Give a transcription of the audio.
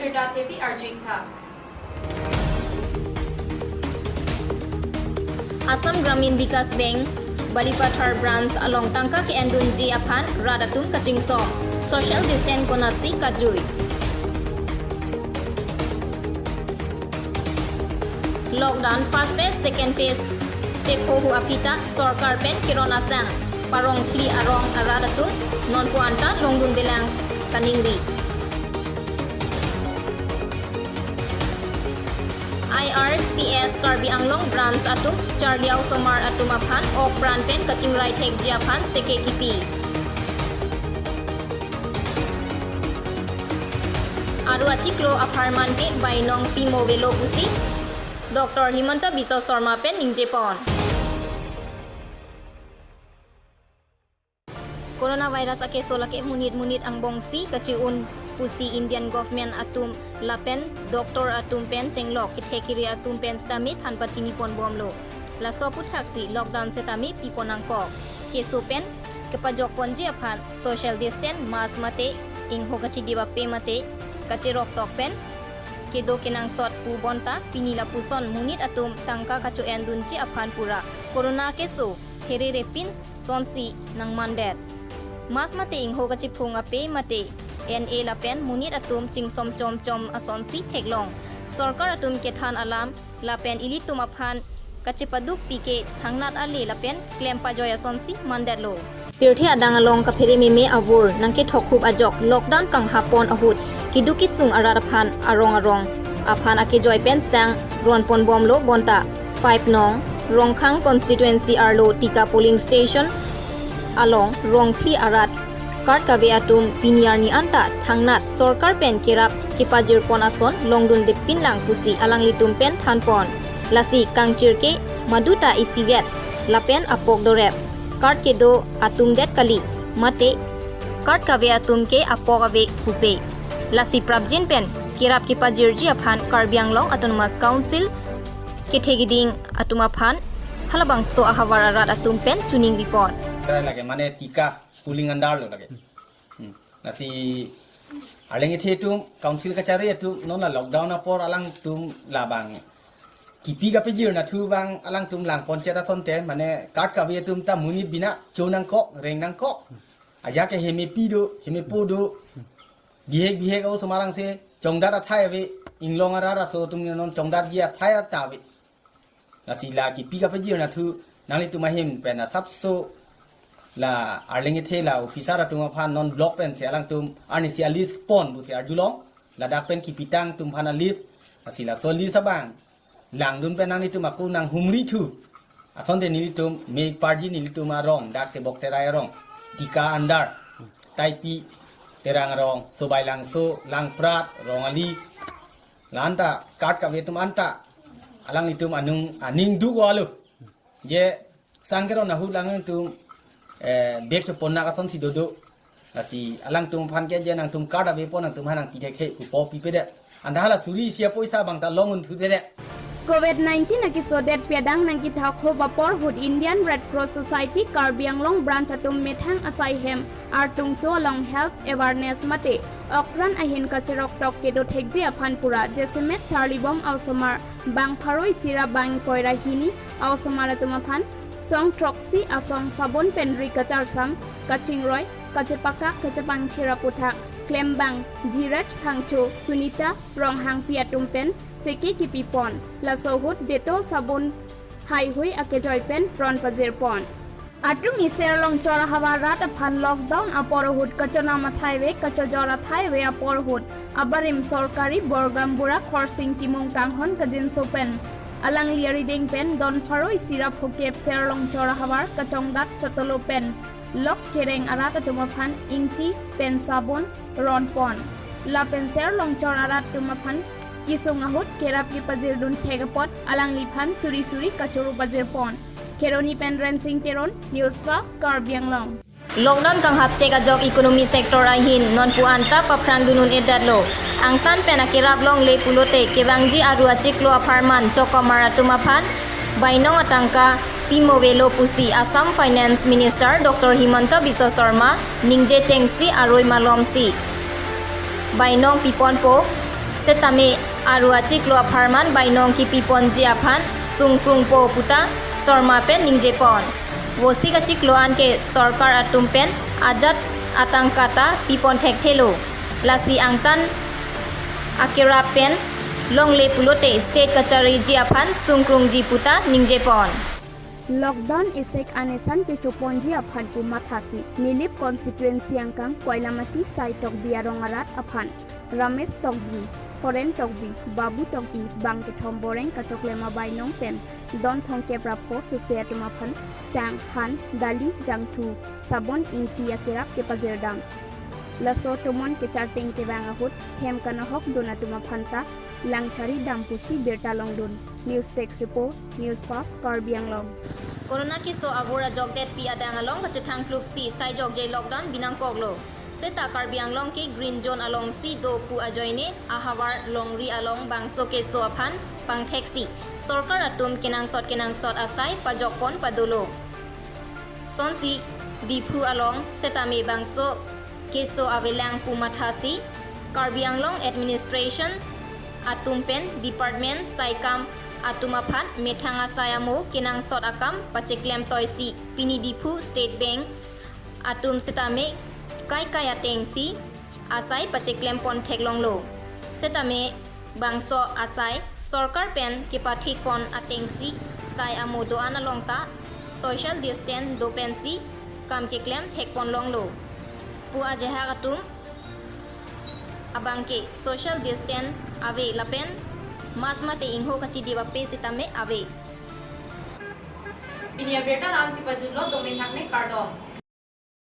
Sirda Tepi Arjun Tha Assam Gramin Vikas Bank Balipathar branch along tangka ke endunji aphan radatum kachingsom social distance konatsi kajui lockdown first phase second phase chepo hu apita sorkar pen kiron asang parong pli arong aradatum non puanta longdun delang kaningri IRCS Karbi Anglong branch atum Charliao Somar atum aphan ok brand pen kachingrai thek jiaphan seke kipi Aru achiklo aparman ke bainong pimo velo pusi Dr. Himanta Biswa Sharma pen ningjepon Coronavirus ake solake munit ang bongsi kachiun pusi Indian government atum lapen Dr. atum pen chenglok ithekiri atum pen stami than pachini pon bomlo la sopu thaksi lockdown setami piponang ko keso pen kepajok ponje aphan social distance mas mate ingho kachi diba pe mate kachirok tok pen kedo kenang sot pu bonta pinila puson munit atum tangka kachu endunchi aphan pura corona keso here repin sonsi nang mandet mas mate ingho kachi phunga pe mate NA lapen munit atum chingsom chom asonsi theklong sorkar atum ke than alam lapen ilitum aphan kachipaduk pike thangnat ali lapen claim pa joy asonsi mandelo tirthi adang along ka pheri meme avur nangke thokhup ajok lockdown kang hapon ahut kiduki sung araphan arong aphan ake joy pen sang ronpon bomlo bonta 5 nong rongkhang constituency arlo tika polling station along rongphi arat Kart kave atum pinyarni anta thangnat sorkar pen kirap kipajir ponason longdun de pinlang pusi alang litum pen thanpon lasi kangchir ke maduta isivet lapen apok dorep kart ke do atum det kali mate kart kave atum ke apok ave kupe lasi prabjin pen kirap kipajir ji aphan karbianglong autonomous council ke thegiding atum aphan halabang so ahawara rat atum pen tuning report lage mane tika puling andar lo lage nasi aleng tum council kachari tu nona lockdown apor alang tum labang kipi ka pejir na thu bang alang tum lang poncheta sonte mane kat ka be tum ta munit bina chonang kok rengang kok aja ke heme pido heme podo bihe ka sumarang se chongdat athai ave inglong ara so tum non chongdat ji athai ta ve nasi la kipi ka pejir na thu nangli tu mahim pena sapso la arling the la officer atung phan non block pen se alang tum arnisia list pon bu se arjulong la dak pen kipitang tum phana list asila so list sabang lang dun pen nang ni tum aku nang humri thu ason de ni tum me parji ni tum arong dak te bok te rai rong tika andar taipi terang rong so bai lang so lang prat rong ali lanta kat ka vetum anta alang ni tum anung aning du walu je sangkero na hu lang tum bek se ponna ka son si dodo asi alang tum phan ke je nang tum kada be pon nang tum hanang pi the ku po pi pe de andhala suri sia poisa bang ta longun thu de COVID-19 episode pedang nang kita khobapor hud Indian Red Cross Society Karbianglong branch atum methang asai hem artung so long health awareness mate okran ahin kachirok tok kedo thekje aphanpura jesemet charlie bom ausomar bang pharoi sira bang koira hini ausomar atum aphan song troxy asong sabon penri kachar sam kaching roy kachepaka kachapang thiraputha klembang dhiraj phangcho sunita ronghang piatum pen seki kipipon la sohut detol sabon hai hui ake joy pen pron pajir pon atum iser long chora hawa rat phan lockdown aporhut kachona mathaiwe kachojora thaiwe aporhut abarim sorkari borgam bura khorsing timung kanghon kajin sopen alang liari ding pen don pharoi sirap hokep serlong chora hawar kachongdat chotolo pen lok kereng arata tumaphan ingti pen sabon ron pon la pen serlong chora arat tumaphan kisung ahut kerap ki pajir dun thegapot alang liphan suri kachuru pajir pon keroni pen rensing teron news fast Karbianglong lockdown kang hapche ka jok economy sector ahin non puanta paprang dunun edadlo ang tan pena kirap long le pulote kebangji aru achiklo aparman chokomara tumaphan bainong atangka pimovelo pusi Assam Finance Minister Dr. Himanta Biswa Sharma ningje chengsi aroi malomsi bainong piponpo setame arua chiklo pharman bainong ki pipon ji aphan sungkrung po puta sorma pen ningje pon wosi ka chiklo anke sorkar atum pen ajat atangkata pipon thek thelo lasi angtan akira pen longle pulote state kachari ji aphan sungkrung ji puta ningje pon lockdown isek anesan ke chuponji aphan pu mathasi nilip constituency angkang koilamati sai tok biarongarat aphan ramesh tokbi foren tokbi babu tokbi bangke thomboreng kachoklema bainong pen don thongke prapo society aphan sang han dali jangthu sabon ingti akerap ke pajerdam laso tomon ke charting ke bangahut hem kana hok donatuma phanta langchari dampusi berta longdun news text report news fast karbianglong corona ki so abura jogdet pi adang along ka chithang club si sai jog jai lockdown binang koglo seta karbianglong ki green zone along si do pu ajoine ahawar longri along bangso ke so aphan pangtheksi sorkar atum kenang sot asai pajokpon padolo sonsi dipu along seta me bangso keso avelang pu mathasi karbianglong administration atumpen department saikam atumaphat methanga sayamo kinang sot akam pacheklem toisi pini dipu state bank atum setame kai atengsi asai pacheklem pon theklonglo setame bangso asai sorkar pen kipathi kon atengsi sai amodo analongta social distance dopensi kam kiklem thekpon longlo pu ajeha atum abangke social distance ave lapen masmate ingho kachi diba pe sitame ave Binia berta lang si pajullo domain hak me kardom